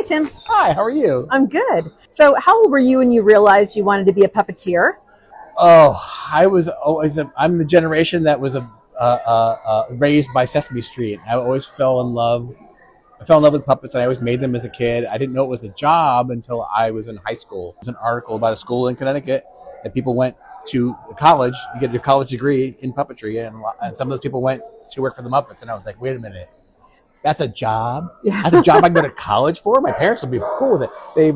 Hey, Tim. Hi, how are you? I'm good. So how old were you when you realized you wanted to be a puppeteer? Oh, I'm the generation that was raised by Sesame Street. I always fell in love. I fell in love with puppets, and I always made them as a kid. I didn't know it was a job until I was in high school. There was an article about a school in Connecticut that people went to college. You get your college degree in puppetry, and some of those people went to work for the Muppets. And I was like, wait a minute, that's a job? Yeah. That's a job I can go to college for? My parents would be cool with it. They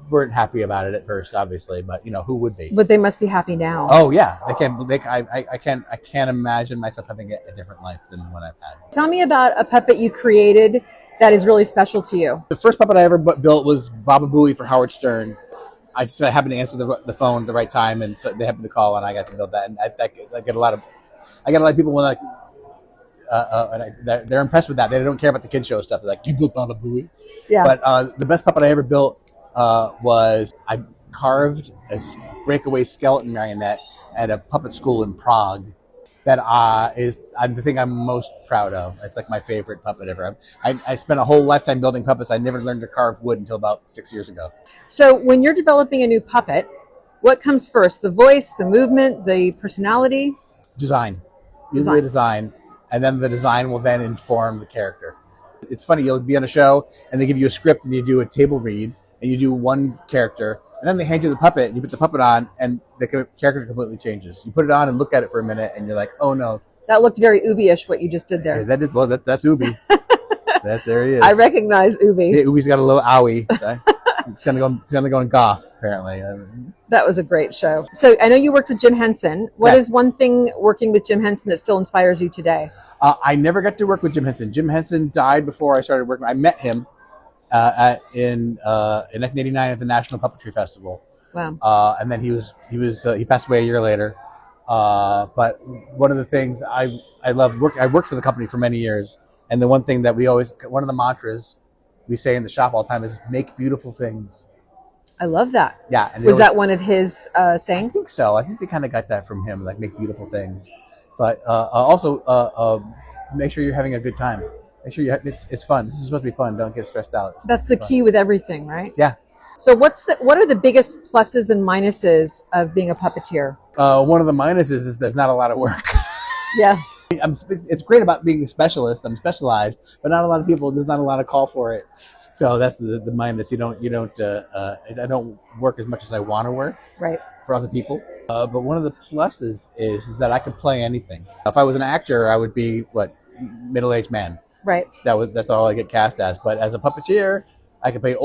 weren't happy about it at first, obviously, but who would be? But they must be happy now. Oh yeah, I can't imagine myself having a different life than what I've had. Tell me about a puppet you created that is really special to you. The first puppet I ever built was Baba Booey for Howard Stern. I just happened to answer the phone at the right time, and so they happened to call, and I got to build that. And I get a lot of people when they're impressed with that. They don't care about the kids show stuff. They're like, "You built Baba Booey." Yeah. But the best puppet I ever built was I carved a breakaway skeleton marionette at a puppet school in Prague. That is the thing I'm most proud of. It's like my favorite puppet ever. I spent a whole lifetime building puppets. I never learned to carve wood until about 6 years ago. So when you're developing a new puppet, what comes first? The voice, the movement, the personality? Design. Usually design. And then the design will then inform the character. It's funny, you'll be on a show and they give you a script and you do a table read and you do one character and then they hand you the puppet and you put the puppet on and the character completely changes. You put it on and look at it for a minute and you're like, oh no. That looked very Oobi-ish, what you just did there. Yeah, that's Oobi. There he is. I recognize Oobi. Yeah, Oobi's got a little owie. So it's gonna go in goth, apparently. That was a great show. So I know you worked with Jim Henson. What is one thing working with Jim Henson that still inspires you today? I never got to work with Jim Henson. Jim Henson died before I started working. I met him in 1989 at the National Puppetry Festival. Wow. And then he passed away a year later. But one of the things I love I worked for the company for many years, and the one thing that one of the mantras we say in the shop all the time is make beautiful things. I love that. Yeah. And was that one of his sayings? I think so. I think they kind of got that from him, like make beautiful things. But also make sure you're having a good time. Make sure it's fun. This is supposed to be fun. Don't get stressed out. That's the key with everything, right? Yeah. So what are the biggest pluses and minuses of being a puppeteer? One of the minuses is there's not a lot of work. Yeah. It's great about being a specialist. I'm specialized, but not a lot of people. There's not a lot of call for it. So that's the minus. I don't work as much as I want to work. Right. For other people. But one of the pluses is that I could play anything. If I was an actor, I would be middle-aged man. Right. That's all I get cast as. But as a puppeteer, I could play